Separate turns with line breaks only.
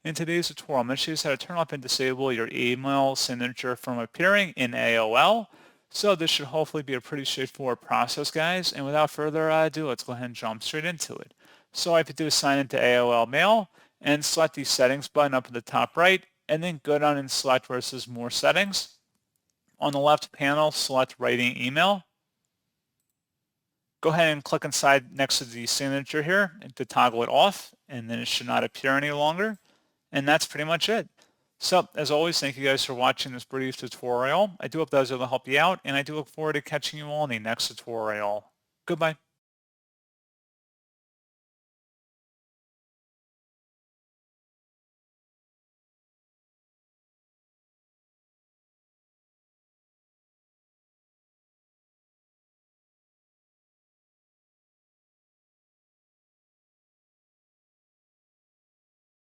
In today's tutorial, I'm going to show you how to turn off and disable your email signature from appearing in AOL. So this should hopefully be a pretty straightforward process, guys. And without further ado, let's go ahead and jump straight into it. So all I have to do is sign into AOL Mail and select the settings button up at the top right, and then go down and select where it says more settings. On the left panel, select writing email. Go ahead and click inside next to the signature here to toggle it off, and then it should not appear any longer. And that's pretty much it. So, as always, thank you guys for watching this brief tutorial. I do hope that was able to help you out, and I do look forward to catching you all in the next tutorial. Goodbye.